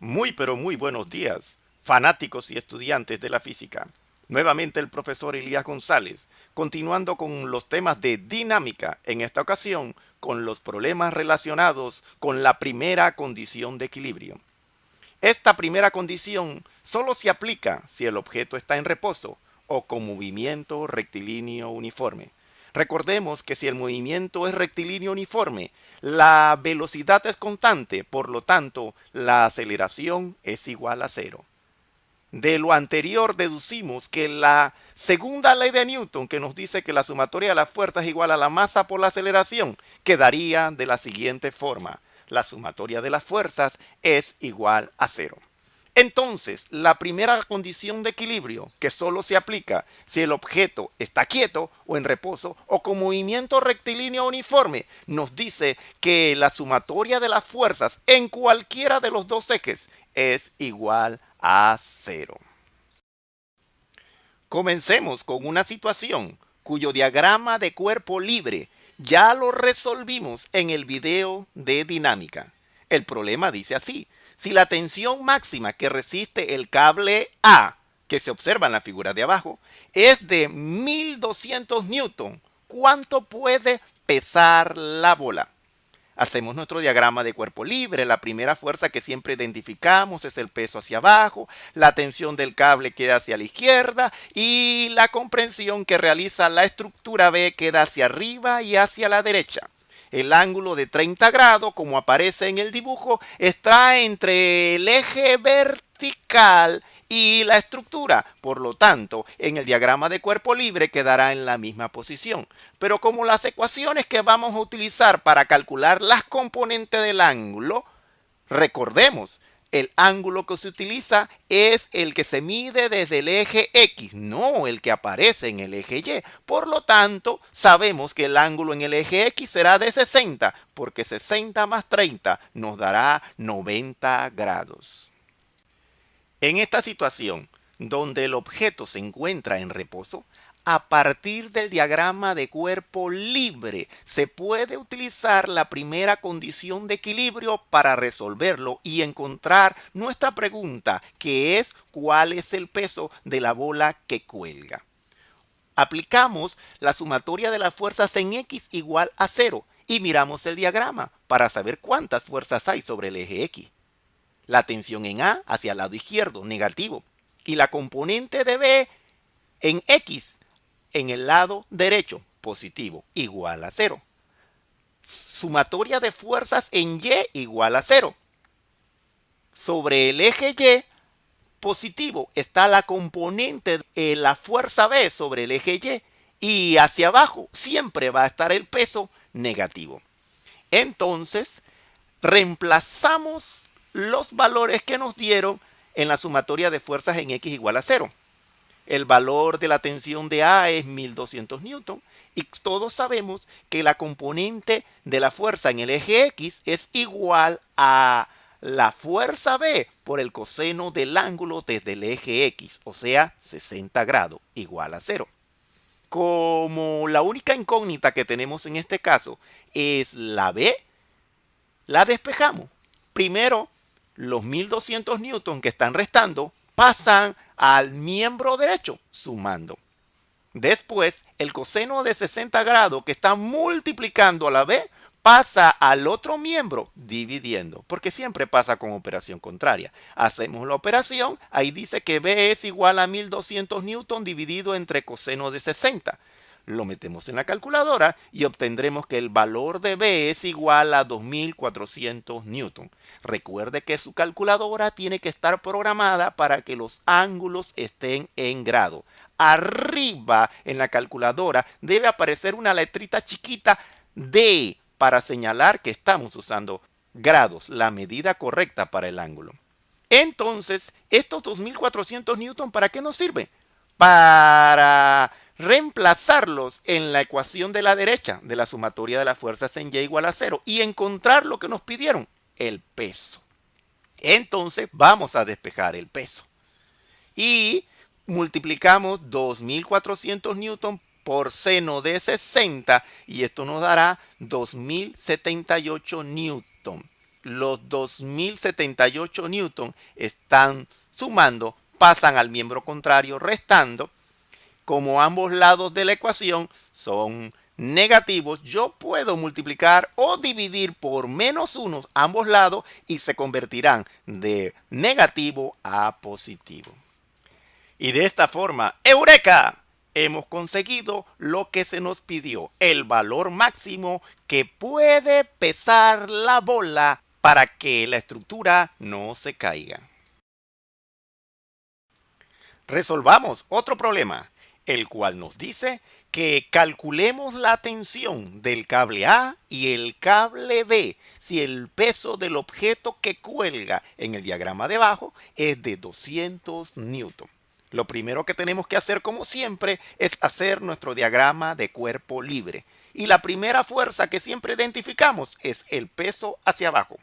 Muy pero muy buenos días, fanáticos y estudiantes de la física. Nuevamente el profesor Elías González, continuando con los temas de dinámica, en esta ocasión con los problemas relacionados con la primera condición de equilibrio. Esta primera condición solo se aplica si el objeto está en reposo o con movimiento rectilíneo uniforme. Recordemos que si el movimiento es rectilíneo uniforme, la velocidad es constante, por lo tanto, la aceleración es igual a cero. De lo anterior deducimos que la segunda ley de Newton, que nos dice que la sumatoria de las fuerzas es igual a la masa por la aceleración, quedaría de la siguiente forma. La sumatoria de las fuerzas es igual a cero. Entonces, la primera condición de equilibrio, que solo se aplica si el objeto está quieto o en reposo o con movimiento rectilíneo uniforme, nos dice que la sumatoria de las fuerzas en cualquiera de los dos ejes es igual a cero. Comencemos con una situación cuyo diagrama de cuerpo libre ya lo resolvimos en el video de dinámica. El problema dice así: si la tensión máxima que resiste el cable A, que se observa en la figura de abajo, es de 1200 newton, ¿cuánto puede pesar la bola? Hacemos nuestro diagrama de cuerpo libre. La primera fuerza que siempre identificamos es el peso hacia abajo, la tensión del cable queda hacia la izquierda y la comprensión que realiza la estructura B queda hacia arriba y hacia la derecha. El ángulo de 30 grados, como aparece en el dibujo, está entre el eje vertical y la estructura. Por lo tanto, en el diagrama de cuerpo libre quedará en la misma posición. Pero como las ecuaciones que vamos a utilizar para calcular las componentes del ángulo, recordemos, el ángulo que se utiliza es el que se mide desde el eje X, no el que aparece en el eje Y. Por lo tanto, sabemos que el ángulo en el eje X será de 60, porque 60 más 30 nos dará 90 grados. En esta situación, donde el objeto se encuentra en reposo, a partir del diagrama de cuerpo libre se puede utilizar la primera condición de equilibrio para resolverlo y encontrar nuestra pregunta, que es ¿cuál es el peso de la bola que cuelga? Aplicamos la sumatoria de las fuerzas en X igual a 0 y miramos el diagrama para saber cuántas fuerzas hay sobre el eje X. La tensión en A hacia el lado izquierdo, negativo, y la componente de B en X en el lado derecho, positivo, igual a 0. Sumatoria de fuerzas en Y igual a 0. Sobre el eje Y positivo está la componente de la fuerza B sobre el eje Y y hacia abajo siempre va a estar el peso negativo. Entonces, reemplazamos los valores que nos dieron en la sumatoria de fuerzas en X igual a 0. El valor de la tensión de A es 1200 newton y todos sabemos que la componente de la fuerza en el eje X es igual a la fuerza B por el coseno del ángulo desde el eje X, o sea, 60 grados, igual a 0. Como la única incógnita que tenemos en este caso es la B, la despejamos. Primero, los 1200 newton que están restando pasan al miembro derecho sumando. Después, el coseno de 60 grados que está multiplicando a la B pasa al otro miembro dividiendo, porque siempre pasa con operación contraria. Hacemos la operación, ahí dice que B es igual a 1200 newton dividido entre coseno de 60. Lo metemos en la calculadora y obtendremos que el valor de B es igual a 2400 newton. Recuerde que su calculadora tiene que estar programada para que los ángulos estén en grado. Arriba en la calculadora debe aparecer una letrita chiquita D para señalar que estamos usando grados, la medida correcta para el ángulo. Entonces, estos 2400 newton, ¿para qué nos sirven? Para reemplazarlos en la ecuación de la derecha de la sumatoria de las fuerzas en Y igual a 0 y encontrar lo que nos pidieron, el peso. Entonces vamos a despejar el peso. Y multiplicamos 2400 newton por seno de 60 y esto nos dará 2078 newton. los 2078 newton están sumando, pasan al miembro contrario restando. Como ambos lados de la ecuación son negativos, yo puedo multiplicar o dividir por -1 ambos lados y se convertirán de negativo a positivo. Y de esta forma, ¡eureka!, hemos conseguido lo que se nos pidió, el valor máximo que puede pesar la bola para que la estructura no se caiga. Resolvamos otro problema, el cual nos dice que calculemos la tensión del cable A y el cable B si el peso del objeto que cuelga en el diagrama de abajo es de 200 newton. Lo primero que tenemos que hacer, como siempre, es hacer nuestro diagrama de cuerpo libre. Y la primera fuerza que siempre identificamos es el peso hacia abajo.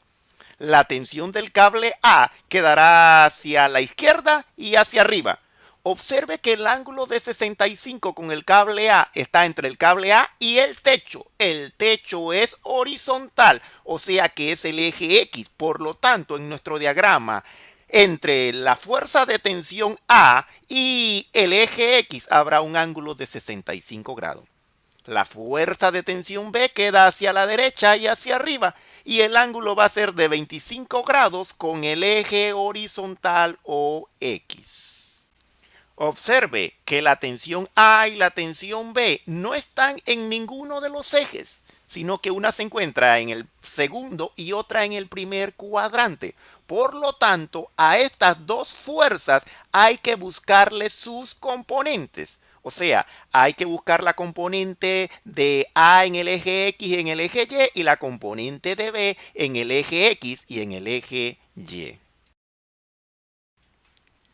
La tensión del cable A quedará hacia la izquierda y hacia arriba. Observe que el ángulo de 65 con el cable A está entre el cable A y el techo. El techo es horizontal, o sea que es el eje X. Por lo tanto, en nuestro diagrama, entre la fuerza de tensión A y el eje X habrá un ángulo de 65 grados. La fuerza de tensión B queda hacia la derecha y hacia arriba, y el ángulo va a ser de 25 grados con el eje horizontal o X. Observe que la tensión A y la tensión B no están en ninguno de los ejes, sino que una se encuentra en el segundo y otra en el primer cuadrante. Por lo tanto, a estas dos fuerzas hay que buscarle sus componentes. O sea, hay que buscar la componente de A en el eje X y en el eje Y, y la componente de B en el eje X y en el eje Y.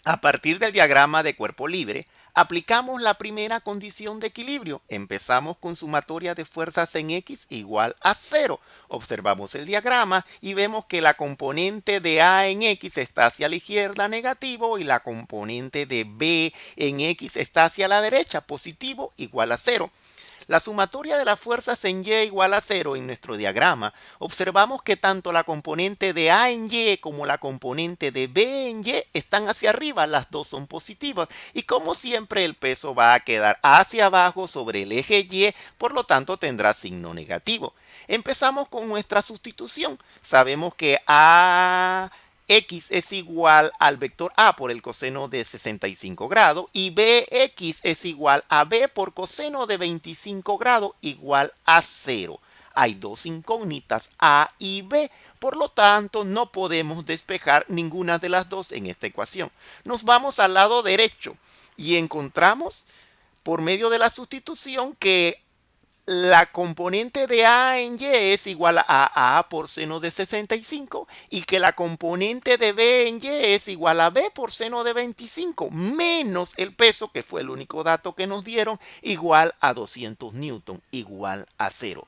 A partir del diagrama de cuerpo libre, aplicamos la primera condición de equilibrio. Empezamos con sumatoria de fuerzas en X igual a 0. Observamos el diagrama y vemos que la componente de A en X está hacia la izquierda, negativo, y la componente de B en X está hacia la derecha, positivo, igual a 0. La sumatoria de las fuerzas en Y igual a 0 en nuestro diagrama, observamos que tanto la componente de A en Y como la componente de B en Y están hacia arriba, las dos son positivas, y como siempre el peso va a quedar hacia abajo sobre el eje Y, por lo tanto tendrá signo negativo. Empezamos con nuestra sustitución. Sabemos que X es igual al vector A por el coseno de 65 grados y BX es igual a B por coseno de 25 grados igual a 0. Hay dos incógnitas A y B, por lo tanto no podemos despejar ninguna de las dos en esta ecuación. Nos vamos al lado derecho y encontramos por medio de la sustitución que la componente de A en Y es igual a por seno de 65 y que la componente de B en Y es igual a B por seno de 25 menos el peso, que fue el único dato que nos dieron, igual a 200 newton, igual a 0.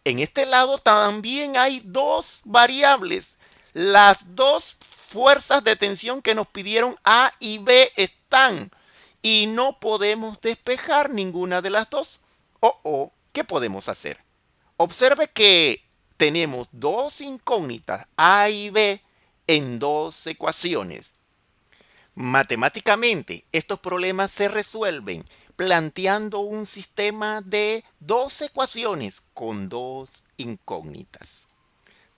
En este lado también hay dos variables. Las dos fuerzas de tensión que nos pidieron A y B están y no podemos despejar ninguna de las dos. ¿Qué podemos hacer? Observe que tenemos dos incógnitas A y B en dos ecuaciones. Matemáticamente, estos problemas se resuelven planteando un sistema de dos ecuaciones con dos incógnitas.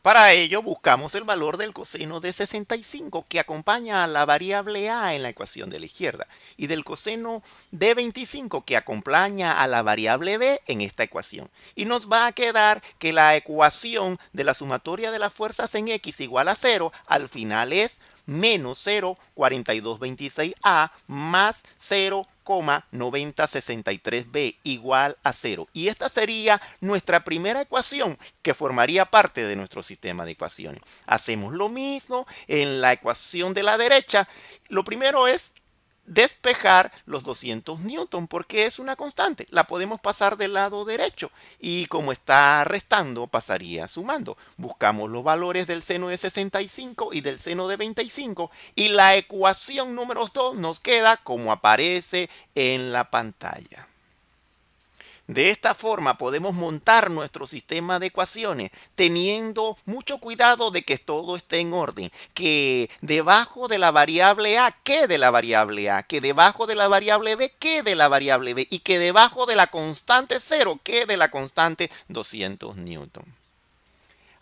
Para ello buscamos el valor del coseno de 65 que acompaña a la variable A en la ecuación de la izquierda y del coseno de 25 que acompaña a la variable B en esta ecuación. Y nos va a quedar que la ecuación de la sumatoria de las fuerzas en X igual a 0 al final es menos 0,4226A más 0,9063B igual a 0. Y esta sería nuestra primera ecuación que formaría parte de nuestro sistema de ecuaciones. Hacemos lo mismo en la ecuación de la derecha. Lo primero es despejar los 200 newton porque es una constante. La podemos pasar del lado derecho y como está restando pasaría sumando. Buscamos los valores del seno de 65 y del seno de 25 y la ecuación número 2 nos queda como aparece en la pantalla. De esta forma podemos montar nuestro sistema de ecuaciones teniendo mucho cuidado de que todo esté en orden, que debajo de la variable A quede la variable A, que debajo de la variable B quede la variable B y que debajo de la constante 0 quede la constante 200 newton.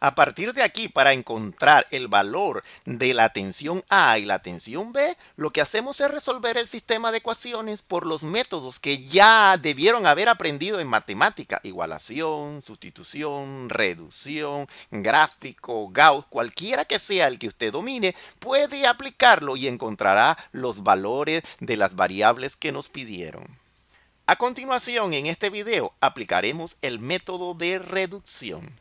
A partir de aquí, para encontrar el valor de la tensión A y la tensión B, lo que hacemos es resolver el sistema de ecuaciones por los métodos que ya debieron haber aprendido en matemática: igualación, sustitución, reducción, gráfico, Gauss, cualquiera que sea el que usted domine, puede aplicarlo y encontrará los valores de las variables que nos pidieron. A continuación, en este video, aplicaremos el método de reducción.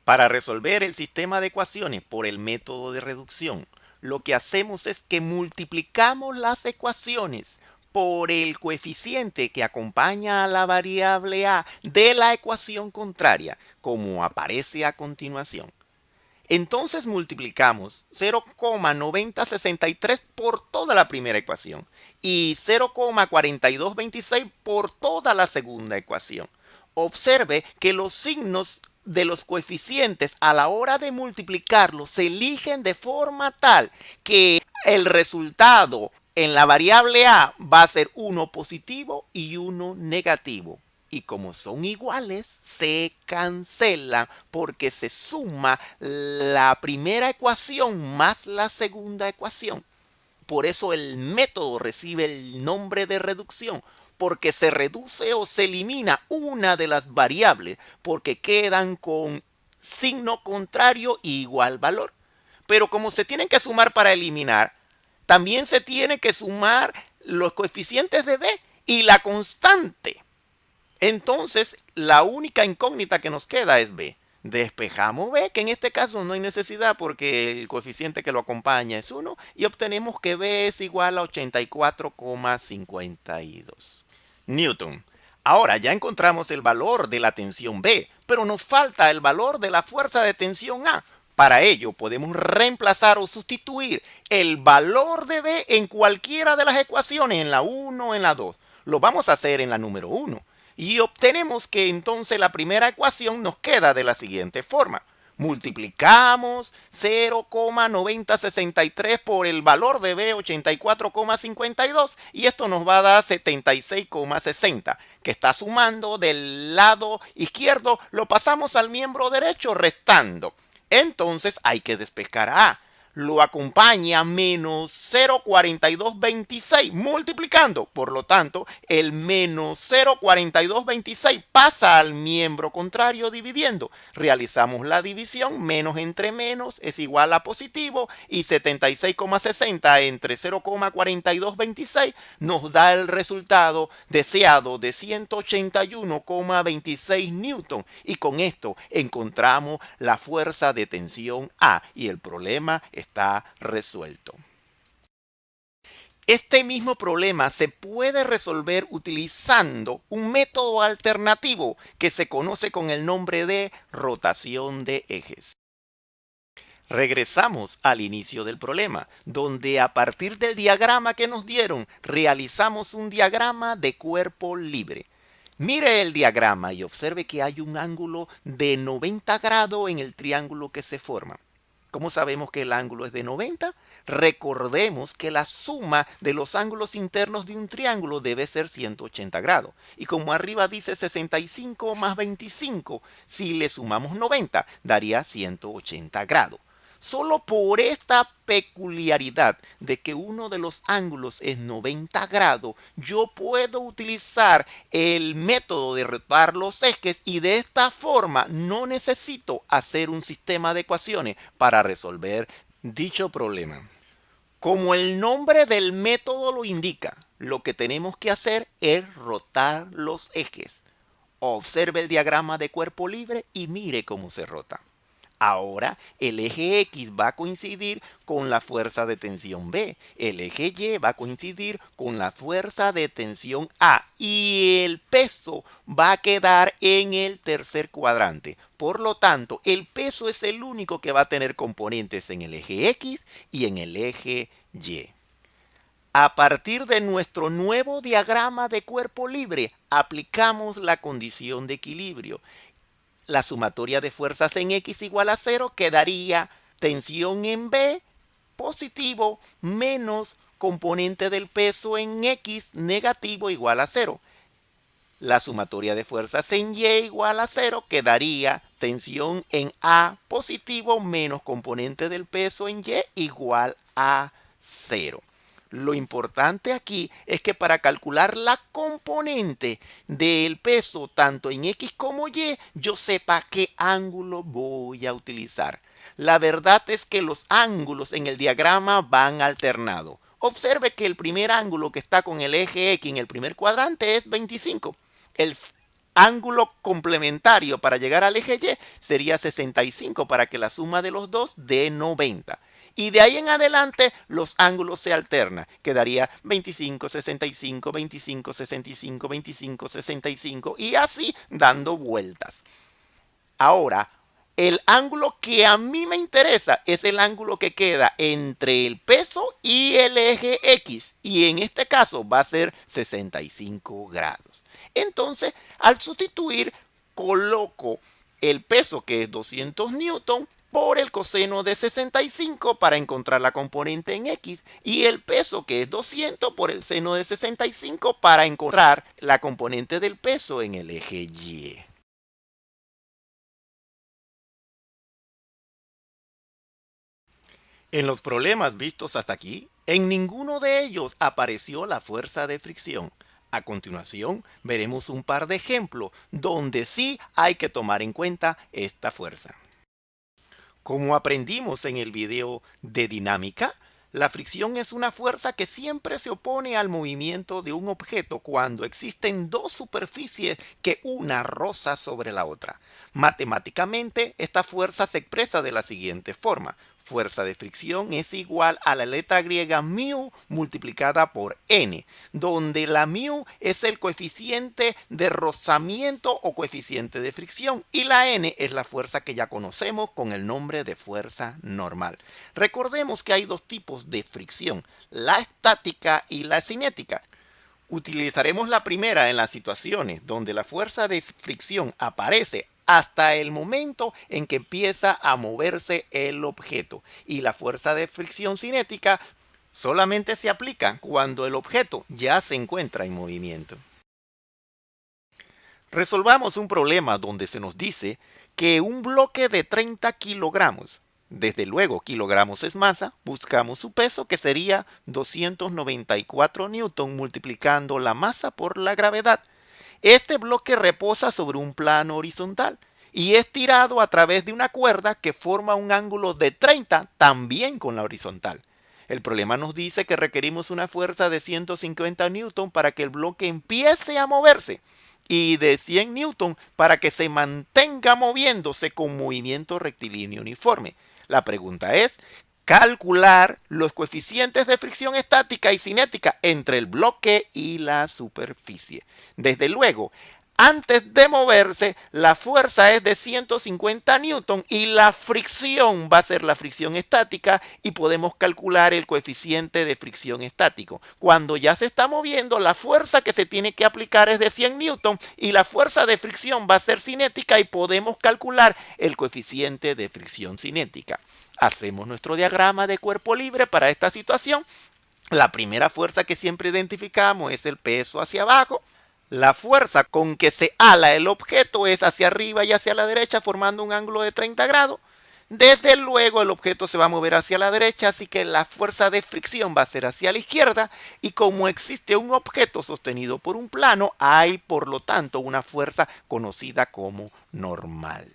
Para resolver el sistema de ecuaciones por el método de reducción, lo que hacemos es que multiplicamos las ecuaciones por el coeficiente que acompaña a la variable A de la ecuación contraria, como aparece a continuación. Entonces multiplicamos 0,9063 por toda la primera ecuación y 0,4226 por toda la segunda ecuación. Observe que los signos de los coeficientes a la hora de multiplicarlos se eligen de forma tal que el resultado en la variable A va a ser uno positivo y uno negativo. Y como son iguales, se cancelan porque se suma la primera ecuación más la segunda ecuación. Por eso el método recibe el nombre de reducción, porque se reduce o se elimina una de las variables, porque quedan con signo contrario y igual valor. Pero como se tienen que sumar para eliminar, también se tiene que sumar los coeficientes de B y la constante. Entonces, la única incógnita que nos queda es B. Despejamos B, que en este caso no hay necesidad porque el coeficiente que lo acompaña es 1, y obtenemos que B es igual a 84,52 Newton. Ahora ya encontramos el valor de la tensión B, pero nos falta el valor de la fuerza de tensión A. Para ello podemos reemplazar o sustituir el valor de B en cualquiera de las ecuaciones, en la 1 o en la 2. Lo vamos a hacer en la número 1. Y obtenemos que entonces la primera ecuación nos queda de la siguiente forma. Multiplicamos 0,9063 por el valor de B, 84,52, y esto nos va a dar 76,60, que está sumando del lado izquierdo, lo pasamos al miembro derecho restando. Entonces hay que despejar a A. Lo acompaña menos 0,4226 multiplicando. Por lo tanto, el menos 0,4226 pasa al miembro contrario dividiendo. Realizamos la división, menos entre menos es igual a positivo, y 76,60 entre 0,4226 nos da el resultado deseado de 181,26 newton, y con esto encontramos la fuerza de tensión A y el problema está resuelto. Este mismo problema se puede resolver utilizando un método alternativo que se conoce con el nombre de rotación de ejes. Regresamos al inicio del problema, donde a partir del diagrama que nos dieron, realizamos un diagrama de cuerpo libre. Mire el diagrama y observe que hay un ángulo de 90 grados en el triángulo que se forma. ¿Cómo sabemos que el ángulo es de 90? Recordemos que la suma de los ángulos internos de un triángulo debe ser 180 grados. Y como arriba dice 65 más 25, si le sumamos 90, daría 180 grados. Solo por esta peculiaridad de que uno de los ángulos es 90 grados, yo puedo utilizar el método de rotar los ejes y de esta forma no necesito hacer un sistema de ecuaciones para resolver dicho problema. Como el nombre del método lo indica, lo que tenemos que hacer es rotar los ejes. Observe el diagrama de cuerpo libre y mire cómo se rota. Ahora el eje X va a coincidir con la fuerza de tensión B, el eje Y va a coincidir con la fuerza de tensión A y el peso va a quedar en el tercer cuadrante. Por lo tanto, el peso es el único que va a tener componentes en el eje X y en el eje Y. A partir de nuestro nuevo diagrama de cuerpo libre, aplicamos la condición de equilibrio. La sumatoria de fuerzas en X igual a 0 quedaría tensión en B positivo menos componente del peso en X negativo igual a 0. La sumatoria de fuerzas en Y igual a 0 quedaría tensión en A positivo menos componente del peso en Y igual a 0. Lo importante aquí es que para calcular la componente del peso tanto en X como Y, yo sepa qué ángulo voy a utilizar. La verdad es que los ángulos en el diagrama van alternados. Observe que el primer ángulo que está con el eje X en el primer cuadrante es 25. El ángulo complementario para llegar al eje Y sería 65 para que la suma de los dos dé 90. Y de ahí en adelante los ángulos se alternan. Quedaría 25, 65, 25, 65, 25, 65 y así dando vueltas. Ahora, el ángulo que a mí me interesa es el ángulo que queda entre el peso y el eje X. Y en este caso va a ser 65 grados. Entonces, al sustituir, coloco el peso que es 200 newton por el coseno de 65 para encontrar la componente en X y el peso que es 200 por el seno de 65 para encontrar la componente del peso en el eje Y. En los problemas vistos hasta aquí, en ninguno de ellos apareció la fuerza de fricción. A continuación, veremos un par de ejemplos donde sí hay que tomar en cuenta esta fuerza. Como aprendimos en el video de dinámica, la fricción es una fuerza que siempre se opone al movimiento de un objeto cuando existen dos superficies que una roza sobre la otra. Matemáticamente, esta fuerza se expresa de la siguiente forma. Fuerza de fricción es igual a la letra griega mu multiplicada por n, donde la mu es el coeficiente de rozamiento o coeficiente de fricción y la n es la fuerza que ya conocemos con el nombre de fuerza normal. Recordemos que hay dos tipos de fricción, la estática y la cinética. Utilizaremos la primera en las situaciones donde la fuerza de fricción aparece hasta el momento en que empieza a moverse el objeto y la fuerza de fricción cinética solamente se aplica cuando el objeto ya se encuentra en movimiento. Resolvamos un problema donde se nos dice que un bloque de 30 kilogramos, desde luego kilogramos es masa, buscamos su peso que sería 294 newton multiplicando la masa por la gravedad. Este bloque reposa sobre un plano horizontal y es tirado a través de una cuerda que forma un ángulo de 30 también con la horizontal. El problema nos dice que requerimos una fuerza de 150 newton para que el bloque empiece a moverse y de 100 newton para que se mantenga moviéndose con movimiento rectilíneo uniforme. La pregunta es, calcular los coeficientes de fricción estática y cinética entre el bloque y la superficie. Desde luego, antes de moverse, la fuerza es de 150 newton y la fricción va a ser la fricción estática y podemos calcular el coeficiente de fricción estático. Cuando ya se está moviendo, la fuerza que se tiene que aplicar es de 100 newton y la fuerza de fricción va a ser cinética y podemos calcular el coeficiente de fricción cinética. Hacemos nuestro diagrama de cuerpo libre para esta situación. La primera fuerza que siempre identificamos es el peso hacia abajo. La fuerza con que se ala el objeto es hacia arriba y hacia la derecha formando un ángulo de 30 grados. Desde luego el objeto se va a mover hacia la derecha, así que la fuerza de fricción va a ser hacia la izquierda y como existe un objeto sostenido por un plano, hay por lo tanto una fuerza conocida como normal.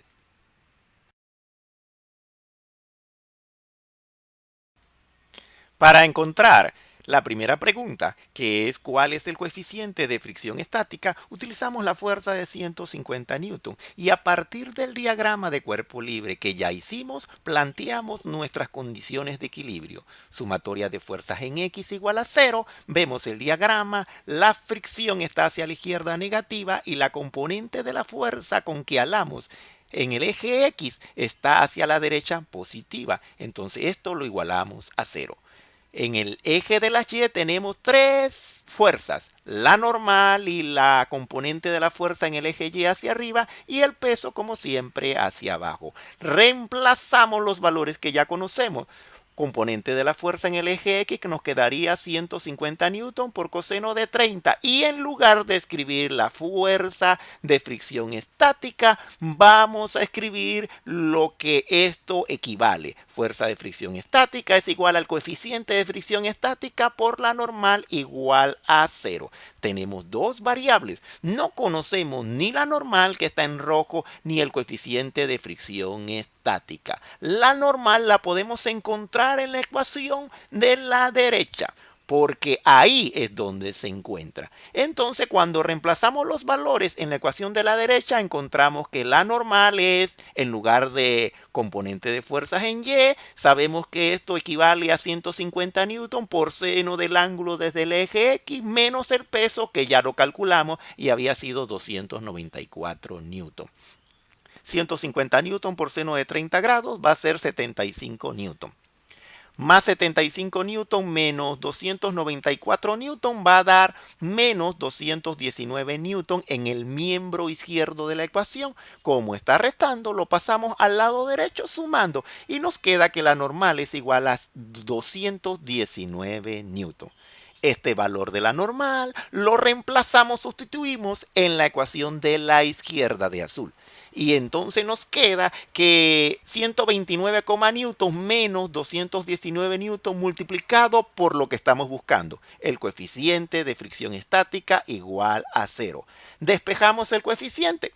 Para encontrar la primera pregunta, que es cuál es el coeficiente de fricción estática, utilizamos la fuerza de 150 newton y a partir del diagrama de cuerpo libre que ya hicimos, planteamos nuestras condiciones de equilibrio. Sumatoria de fuerzas en X igual a 0, vemos el diagrama, la fricción está hacia la izquierda negativa y la componente de la fuerza con que alamos en el eje X está hacia la derecha positiva, entonces esto lo igualamos a 0. En el eje de las Y tenemos tres fuerzas, la normal y la componente de la fuerza en el eje Y hacia arriba y el peso como siempre hacia abajo. Reemplazamos los valores que ya conocemos. Componente de la fuerza en el eje X que nos quedaría 150 newton por coseno de 30 y en lugar de escribir la fuerza de fricción estática vamos a escribir lo que esto equivale. Fuerza de fricción estática es igual al coeficiente de fricción estática por la normal igual a 0. Tenemos dos variables, no conocemos ni la normal que está en rojo ni el coeficiente de fricción estática. La normal la podemos encontrar en la ecuación de la derecha, porque ahí es donde se encuentra. Entonces, cuando reemplazamos los valores en la ecuación de la derecha, encontramos que la normal es, en lugar de componente de fuerzas en Y, sabemos que esto equivale a 150 newton por seno del ángulo desde el eje X menos el peso, que ya lo calculamos y había sido 294 newton. 150 newton por seno de 30 grados va a ser 75 newton. Más 75 newton menos 294 newton va a dar menos 219 newton en el miembro izquierdo de la ecuación. Como está restando, lo pasamos al lado derecho sumando y nos queda que la normal es igual a 219 newton. Este valor de la normal lo reemplazamos, sustituimos en la ecuación de la izquierda de azul. Y entonces nos queda que 129, newton menos 219 newton multiplicado por lo que estamos buscando, el coeficiente de fricción estática igual a 0. Despejamos el coeficiente.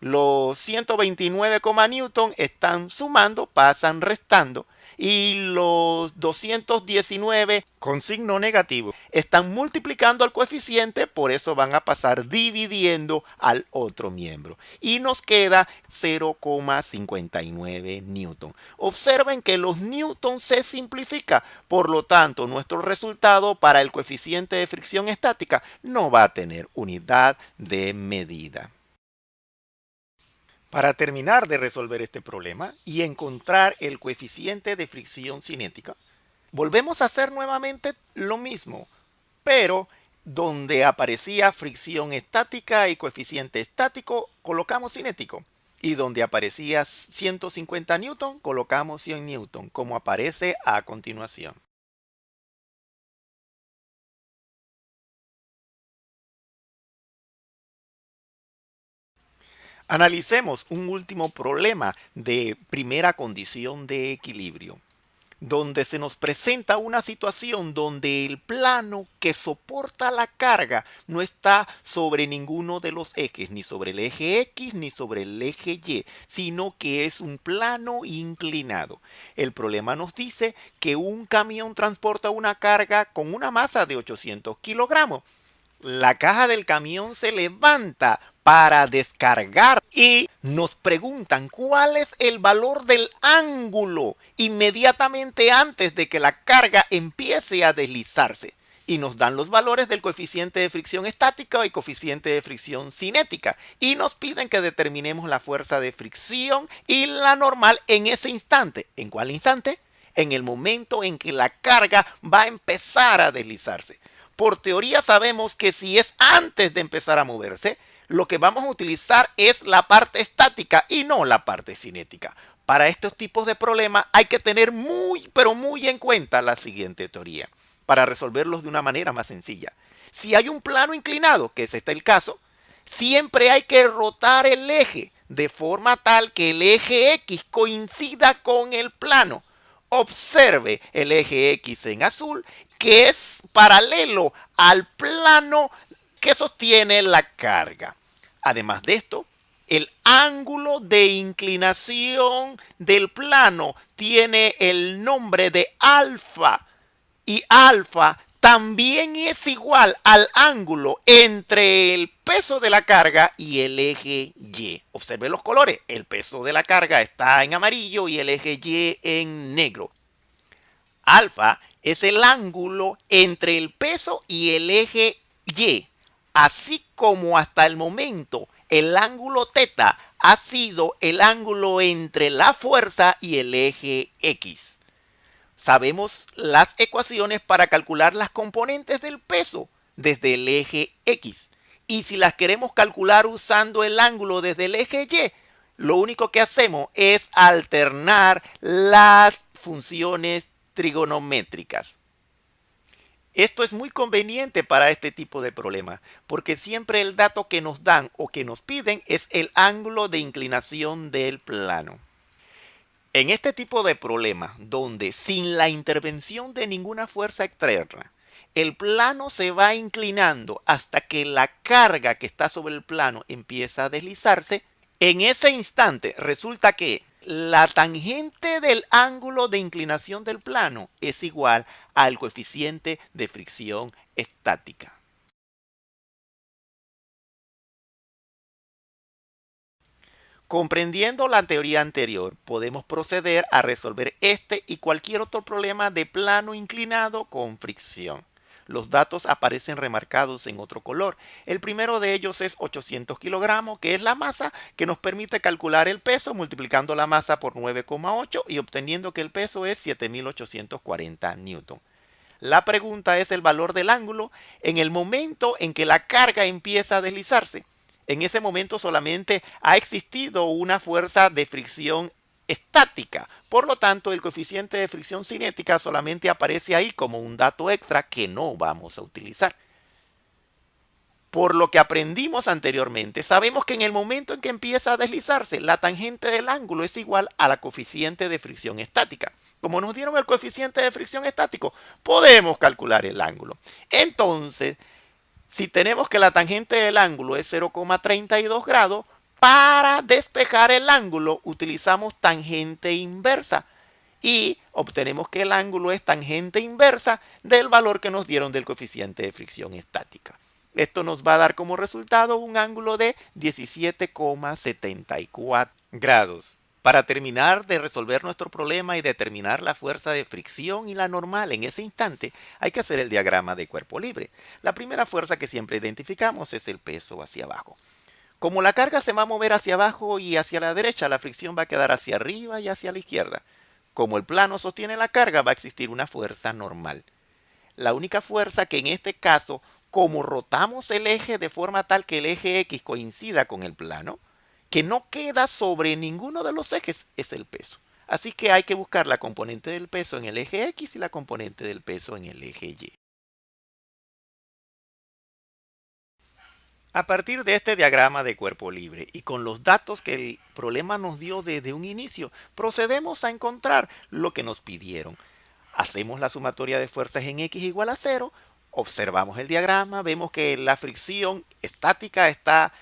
Los 129, newton están sumando, pasan restando. Y los 219 con signo negativo están multiplicando al coeficiente, por eso van a pasar dividiendo al otro miembro. Y nos queda 0,59 newton. Observen que los newtons se simplifica, por lo tanto nuestro resultado para el coeficiente de fricción estática no va a tener unidad de medida. Para terminar de resolver este problema y encontrar el coeficiente de fricción cinética, volvemos a hacer nuevamente lo mismo, pero donde aparecía fricción estática y coeficiente estático, colocamos cinético. Y donde aparecía 150 newton, colocamos 100 newton, como aparece a continuación. Analicemos un último problema de primera condición de equilibrio, donde se nos presenta una situación donde el plano que soporta la carga no está sobre ninguno de los ejes, ni sobre el eje X ni sobre el eje Y, sino que es un plano inclinado. El problema nos dice que un camión transporta una carga con una masa de 800 kilogramos. La caja del camión se levanta para descargar y nos preguntan cuál es el valor del ángulo inmediatamente antes de que la carga empiece a deslizarse. Y nos dan los valores del coeficiente de fricción estática y coeficiente de fricción cinética. Y nos piden que determinemos la fuerza de fricción y la normal en ese instante. ¿En cuál instante? En el momento en que la carga va a empezar a deslizarse. Por teoría sabemos que si es antes de empezar a moverse, lo que vamos a utilizar es la parte estática y no la parte cinética. Para estos tipos de problemas hay que tener pero muy en cuenta la siguiente teoría, para resolverlos de una manera más sencilla. Si hay un plano inclinado, que es este el caso, siempre hay que rotar el eje de forma tal que el eje X coincida con el plano. Observe el eje X en azul, que es paralelo al plano que sostiene la carga. Además de esto, el ángulo de inclinación del plano tiene el nombre de alfa. Y alfa también es igual al ángulo entre el peso de la carga y el eje Y. Observe los colores. El peso de la carga está en amarillo y el eje Y en negro. Alfa es el ángulo entre el peso y el eje Y, así como hasta el momento el ángulo teta ha sido el ángulo entre la fuerza y el eje X. Sabemos las ecuaciones para calcular las componentes del peso desde el eje X. Y si las queremos calcular usando el ángulo desde el eje Y, lo único que hacemos es alternar las funciones trigonométricas. Esto es muy conveniente para este tipo de problemas, porque siempre el dato que nos dan o que nos piden es el ángulo de inclinación del plano. En este tipo de problemas, donde sin la intervención de ninguna fuerza externa, el plano se va inclinando hasta que la carga que está sobre el plano empieza a deslizarse, en ese instante resulta que la tangente del ángulo de inclinación del plano es igual al coeficiente de fricción estática. Comprendiendo la teoría anterior, podemos proceder a resolver este y cualquier otro problema de plano inclinado con fricción. Los datos aparecen remarcados en otro color. El primero de ellos es 800 kilogramos, que es la masa que nos permite calcular el peso multiplicando la masa por 9,8 y obteniendo que el peso es 7.840 newton. La pregunta es el valor del ángulo en el momento en que la carga empieza a deslizarse. En ese momento solamente ha existido una fuerza de fricción estática. Por lo tanto, el coeficiente de fricción cinética solamente aparece ahí como un dato extra que no vamos a utilizar. Por lo que aprendimos anteriormente, sabemos que en el momento en que empieza a deslizarse, la tangente del ángulo es igual a la coeficiente de fricción estática. Como nos dieron el coeficiente de fricción estático, podemos calcular el ángulo. Entonces, si tenemos que la tangente del ángulo es 0,32 grados, para despejar el ángulo utilizamos tangente inversa y obtenemos que el ángulo es tangente inversa del valor que nos dieron del coeficiente de fricción estática. Esto nos va a dar como resultado un ángulo de 17,74 grados. Para terminar de resolver nuestro problema y determinar la fuerza de fricción y la normal en ese instante, hay que hacer el diagrama de cuerpo libre. La primera fuerza que siempre identificamos es el peso hacia abajo. Como la carga se va a mover hacia abajo y hacia la derecha, la fricción va a quedar hacia arriba y hacia la izquierda. Como el plano sostiene la carga, va a existir una fuerza normal. La única fuerza que en este caso, como rotamos el eje de forma tal que el eje X coincida con el plano, que no queda sobre ninguno de los ejes, es el peso. Así que hay que buscar la componente del peso en el eje X y la componente del peso en el eje Y. A partir de este diagrama de cuerpo libre y con los datos que el problema nos dio desde un inicio, procedemos a encontrar lo que nos pidieron. Hacemos la sumatoria de fuerzas en X igual a 0, observamos el diagrama, vemos que la fricción estática está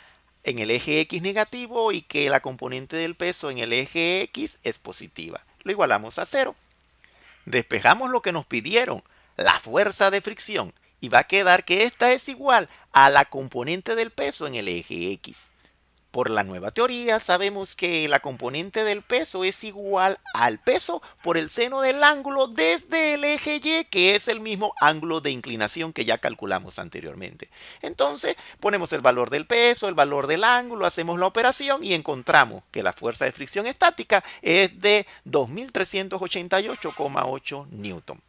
en el eje X negativo y que la componente del peso en el eje X es positiva. Lo igualamos a 0. Despejamos lo que nos pidieron, la fuerza de fricción, y va a quedar que esta es igual a la componente del peso en el eje X. Por la nueva teoría sabemos que la componente del peso es igual al peso por el seno del ángulo desde el eje Y, que es el mismo ángulo de inclinación que ya calculamos anteriormente. Entonces ponemos el valor del peso, el valor del ángulo, hacemos la operación y encontramos que la fuerza de fricción estática es de 2.388,8 newton.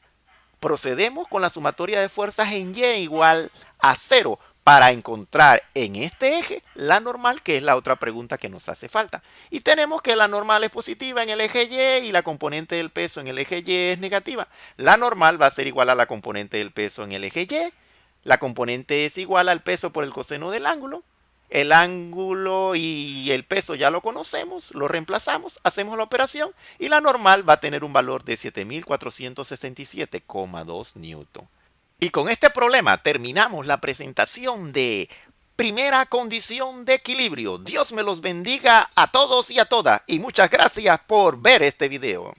Procedemos con la sumatoria de fuerzas en Y igual a 0 para encontrar en este eje la normal, que es la otra pregunta que nos hace falta. Y tenemos que la normal es positiva en el eje Y y la componente del peso en el eje Y es negativa. La normal va a ser igual a la componente del peso en el eje Y. La componente es igual al peso por el coseno del ángulo. El ángulo y el peso ya lo conocemos, lo reemplazamos, hacemos la operación y la normal va a tener un valor de 7.467,2 newton. Y con este problema terminamos la presentación de primera condición de equilibrio. Dios me los bendiga a todos y a todas y muchas gracias por ver este video.